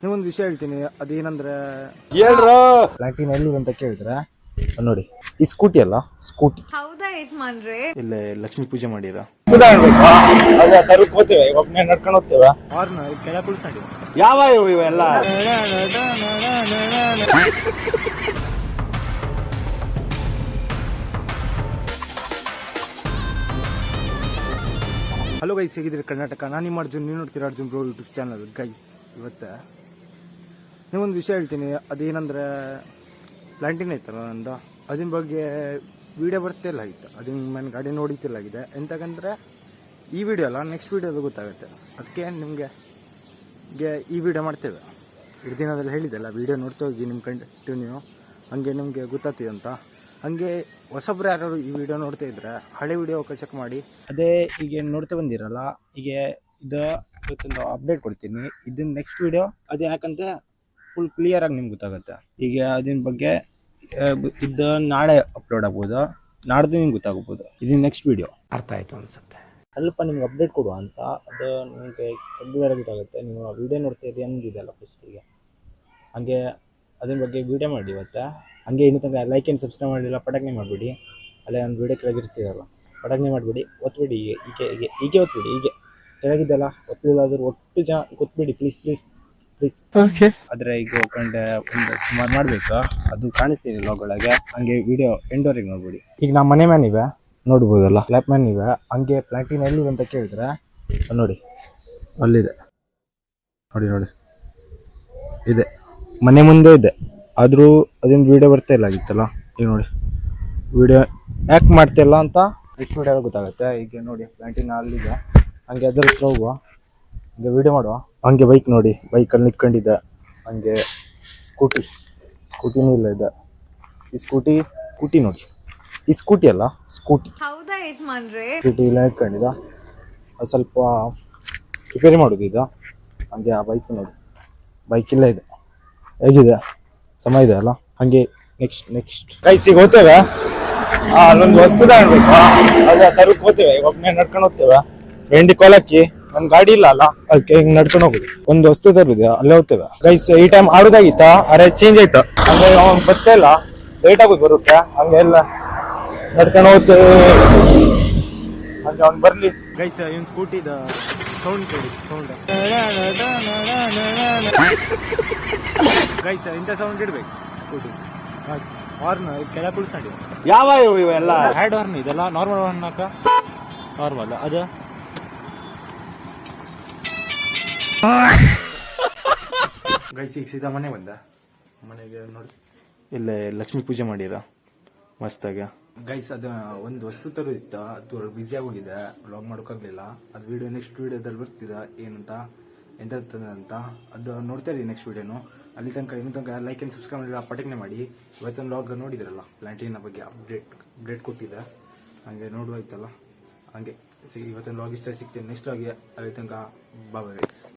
ನೀವೊಂದು ವಿಷಯ ಹೇಳ್ತೀನಿ, ಅದೇನಂದ್ರೆ ಪ್ಲಾಟಿನ ಎಲ್ಲಿದೆ ಅಂತ ಕೇಳಿದ್ರೆ ನೋಡಿ, ಈ ಸ್ಕೂಟಿ ಅಲ್ಲ, ಸ್ಕೂಟಿ ಹೌದಾ ಯಜಮಾನ್ರೆ? ಇಲ್ಲೇ ಲಕ್ಷ್ಮೀ ಪೂಜೆ ಮಾಡಿರ ಒಬ್ಬನೇ ನಡ್ಕೊಂಡು ಹೋಗ್ತೇವೆ. ಅವ್ರನ್ನ ಕೆಳ ಕುಳಿಸ್ತಾಡಿ. ಯಾವ ಇವೆಲ್ಲ ಹಲೋ ಗೈಸ್, ಹೇಗಿದ್ದೀರಿ ಕರ್ನಾಟಕ? ನಾನು ನಿಮ್ಮ ಅರ್ಜುನ್, ನೀವು ನೋಡ್ತೀರಾ Arjun bro YouTube channel. Guys, ಇವತ್ತು ನೀವೊಂದು ವಿಷಯ ಹೇಳ್ತೀನಿ, ಅದೇನಂದ್ರೆ ಪ್ಲಾಂಟಿನ ಐತಲ್ಲ ನಂದು, ಅದ್ರ ಬಗ್ಗೆ ವಿಡಿಯೋ ಬರ್ತಿಲ್ಲ ಆಗಿತ್ತು. ಅದನ್ನ ನನ್ನ ಗಾಡಿ ನೋಡಿತಿಲ್ಲಾಗಿದೆ. ಎಂತಕಂದ್ರೆ ಈ ವಿಡಿಯೋ ಅಲ್ಲ, ನೆಕ್ಸ್ಟ್ ವಿಡಿಯೋದು ಗೊತ್ತಾಗುತ್ತೆ. ಅದಕ್ಕೆ ನಿಮಗೆ ಈ ವಿಡಿಯೋ ಮಾಡ್ತೇವೆ. ಇಷ್ಟು ದಿನದಲ್ಲಿ ಹೇಳಿದ್ದೆಲ್ಲ, ವಿಡಿಯೋ ನೋಡ್ತಾ ಹೋಗಿ ನಿಮ್ಮ ಕಂಟಿನ್ಯೂ, ಹಂಗೆ ನಿಮಗೆ ಗೊತ್ತಾಗ್ತಿದೆ ಅಂತ. ಹಂಗೆ ಹೊಸಬ್ರು ಯಾರು ಈ ವಿಡಿಯೋ ನೋಡ್ತಾ ಇದ್ರೆ ಹಳೆ ವಿಡಿಯೋ ಚೆಕ್ ಮಾಡಿ. ಅದೇ ಈಗ ನೋಡ್ತಾ ಬಂದಿರಲ್ಲ, ಈಗ ಇದು ಇವತ್ತೊಂದು ಅಪ್ಡೇಟ್ ಕೊಡ್ತೀನಿ. ಇದನ್ನ ನೆಕ್ಸ್ಟ್ ವಿಡಿಯೋ ಅದು ಯಾಕಂತ ಫುಲ್ ಕ್ಲಿಯರ್ ಆಗಿ ನಿಮ್ಗೆ ಗೊತ್ತಾಗುತ್ತೆ. ಈಗ ಅದ್ರ ಬಗ್ಗೆ ಇದು ನಾಳೆ ಅಪ್ಲೋಡ್ ಆಗ್ಬೋದು, ನಾಡ್ದು ನಿಮ್ಗೆ ಗೊತ್ತಾಗ್ಬೋದು. ಇದು ನೆಕ್ಸ್ಟ್ ವಿಡಿಯೋ. ಅರ್ಥ ಆಯ್ತು ಅನ್ಸುತ್ತೆ. ಸ್ವಲ್ಪ ನಿಮ್ಗೆ ಅಪ್ಡೇಟ್ ಕೊಡುವ ಅಂತ, ಅದು ನಿಮಗೆ ಸದ್ಯದಲ್ಲಿ ಗೊತ್ತಾಗುತ್ತೆ. ನೀವು ವಿಡಿಯೋ ನೋಡ್ತಾ ಇರಿ ಹಂಗಿದೆಯಲ್ಲ ಫಸ್ಟಿಗೆ, ಹಂಗೆ ಅದ್ರ ಬಗ್ಗೆ ವಿಡಿಯೋ ಮಾಡಿ ಇವತ್ತು. ಹಂಗೆ ಇನ್ನೂ ತನಕ ಲೈಕ್ ಆ್ಯಂಡ್ ಸಬ್ಸ್ಕ್ರೈಬ್ ಮಾಡಲಿಲ್ಲ, ಪಟಾಕನೆ ಮಾಡಿಬಿಡಿ. ಅಲ್ಲೇ ಒಂದು ವಿಡಿಯೋ ಕೆಳಗಿರ್ತೀರಲ್ಲ, ಪಟಾಕನೆ ಮಾಡಿಬಿಡಿ, ಒತ್ಬಿಡಿ. ಹೀಗೆ ಒತ್ಬಿಡಿ. ಹೀಗೆ ಕೆಳಗಿದ್ದಲ್ಲ ಒತ್ತಲಿಲ್ಲ ಆದರೂ ಒಟ್ಟು ಜನ ಒತ್ಬಿಡಿ, ಪ್ಲೀಸ್ ಪ್ಲೀಸ್ ಪ್ಲೀಸ್. ಓಕೆ. ಆದರೆ ಈಗ ಹೋಗ್ಕೊಂಡೆ ಒಂದು ಸುಮಾರು ಮಾಡಬೇಕು, ಅದು ಕಾಣಿಸ್ತೀನಿ ಲಾಗೊಳಗೆ. ಹಂಗೆ ವಿಡಿಯೋ ಎಂಡ್ವರೆಗೆ ನೋಡ್ಬಿಡಿ. ಈಗ ನಮ್ಮ ಮನೆ ಮ್ಯಾನ್ ಇವೆ ನೋಡ್ಬೋದಲ್ಲ, ಫ್ಲಾಟ್ ಮ್ಯಾನ್ ಇವೆ. ಹಂಗೆ ಪ್ಲಾಟಿನ ಎಲ್ಲಿದೆ ಅಂತ ಕೇಳಿದ್ರೆ ನೋಡಿ, ಅಲ್ಲಿದೆ ನೋಡಿ. ನೋಡಿ ಇದೆ, ಮನೆ ಮುಂದೆ ಇದೆ. ಆದರೂ ಅದನ್ನ ವಿಡಿಯೋ ಬರ್ತಾ ಇಲ್ಲ ಆಗಿತ್ತಲ್ಲ. ಈಗ ನೋಡಿ, ವಿಡಿಯೋ ಯಾಕೆ ಮಾಡ್ತಾ ಇಲ್ಲ ಅಂತ ನೆಕ್ಸ್ಟ್ ವಿಡಿಯೋ ಗೊತ್ತಾಗುತ್ತೆ. ಈಗ ನೋಡಿ, ಪ್ಲಾಂಟಿನ ಅಲ್ಲಿದೆ. ಹಂಗೆ ಅದ್ರ ಹತ್ರ ಹೋಗುವ, ಹಂಗೆ ವಿಡಿಯೋ ಮಾಡುವ. ಹಂಗೆ ಬೈಕ್ ನೋಡಿ, ಬೈಕಲ್ಲಿ ನಿಂತ್ಕೊಂಡಿದ್ದೆ. ಹಂಗೆ ಸ್ಕೂಟಿನೂ ಇಲ್ಲ ಇದೆ. ಈ ಸ್ಕೂಟಿ ನೋಡಿ, ಈ ಸ್ಕೂಟಿ ಅಲ್ಲ, ಸ್ಕೂಟಿ. ಹೌದಾ ಯಜಮಾನ್ರೆ? ಸ್ಕೂಟಿ ಇಲ್ಲ ನಿಂತ್ಕೊಂಡಿದ್ದ, ಅದು ಸ್ವಲ್ಪ ರಿಪೇರಿ ಮಾಡೋದು ಇದು. ಹಂಗೆ ಆ ಬೈಕ್ ನೋಡಿ, ಬೈಕ್ ಇಲ್ಲ ಇದೆ. ಹೇಗಿದೆ ಸಮಯ ಇದೆ ಅಲ್ಲ. ಹಂಗೆ ನೆಕ್ಸ್ಟ್ ಕೈಸಿಗೆ ಹೋಗ್ತೇವೆ. ಅಲ್ಲೊಂದು ವಸ್ತು ತಗೊಳ್ಬೇಕು, ಅದು ತರಕ್ಕೆ ಹೋಗ್ತೇವೆ. ಒಬ್ಬನೇ ನಡ್ಕೊಂಡು ಹೋಗ್ತೇವೆ. ಫ್ರೆಂಡ್ ಕೋಲಕ್ಕಿ, ನನ್ನ ಗಾಡಿ ಇಲ್ಲ ಅಲ್ಲ, ಅದಕ್ಕೆ ಹಿಂಗೆ ನಡ್ಕೊಂಡು ಹೋಗುದು. ಒಂದು ವಸ್ತು ತರುದು, ಅಲ್ಲೇ ಹೋಗ್ತೇವೆ. ಗೈಸ್, ಈ ಟೈಮ್ ಆಡೋದಾಗಿತ್ತ, ಅರೆ ಚೇಂಜ್ ಆಯ್ತು. ಹಂಗೆ ಅವ್ನು ಬರ್ತೇ ಇಲ್ಲ, ಲೇಟ್ ಆಗೋದು ಬರುತ್ತೆ. ಹಂಗೆ ಎಲ್ಲ ನಡ್ಕೊಂಡು ಹೋಗ್ತೇವೆ. ಹಂಗೆ ಅವ್ನು ಬರ್ಲಿ. ಗೈಸ್, ಇವನ್ ಸ್ಕೂಟಿದ ಸೌಂಡ್ ಕೇಳಿ, ಸೌಂಡ್ ಗೈಸ್, ಇಂಥ ಸೌಂಡ್ ಇಡ್ಬೇಕು ಸ್ಕೂಟಿ. ಹಾರ್ನ್ ಕೆಳ ಕುಳಿಸ್ತಾಡಿ. ಯಾವ ಇವೆಲ್ಲ ಹ್ಯಾಡ್ ಹಾರ್ನ್ ಇದೆಲ್ಲ ನಾರ್ಮಲ್ ಹಾರ್ನ್ ಹಾಕ, ನಾರ್ಮಲ್ ಅದು. ಗೈಸ್, ಈಗ ಸೀದಾ ಮನೆ ಬಂದ. ಮನೆಗೆ ನೋಡಿ, ಇಲ್ಲೇ ಲಕ್ಷ್ಮೀ ಪೂಜೆ ಮಾಡಿರ ಮಸ್ತಾಗ. ಗೈಸ್, ಅದು ಒಂದು ವಸ್ತು ತರೋದಿತ್ತು, ಅದು ಬ್ಯುಸಿ ಆಗೋಗಿದೆ, ವ್ಲಾಗ್ ಮಾಡೋಕ್ಕಾಗಲಿಲ್ಲ. ಅದು ವಿಡಿಯೋ ನೆಕ್ಸ್ಟ್ ವಿಡಿಯೋದಲ್ಲಿ ಬರ್ತಿದೆ, ಏನಂತ ಎಂತ ಅಂತ. ಅದು ನೋಡ್ತಾ ಇರಿ ನೆಕ್ಸ್ಟ್ ವಿಡಿಯೋನು. ಅಲ್ಲಿ ತನಕ ಇನ್ನೂ ತನಕ ಲೈಕ್ ಆ್ಯಂಡ್ ಸಬ್ಸ್ಕ್ರೈಬ್ ಮಾಡಿಲ್ಲ, ಪಟಕ್ನೆ ಮಾಡಿ. ಇವತ್ತೊಂದು ವ್ಲಾಗ್ ನೋಡಿದ್ರಲ್ಲ, ಪ್ಲಾಂಟಿನ ಬಗ್ಗೆ ಅಪ್ಡೇಟ್ ಕೊಟ್ಟಿದ್ದೆ. ಹಾಗೆ ನೋಡುವಾಯ್ತಲ್ಲ. ಹಂಗೆ ಇವತ್ತೊಂದು ವ್ಲಾಗ್ ಇಷ್ಟ ಸಿಗ್ತೀನಿ ನೆಕ್ಸ್ಟ್ ವ್ಲಾಗ್ಗೆ. ಅಲ್ಲಿ ತನಕ ಬಾಯ್ ಗೈಸ್.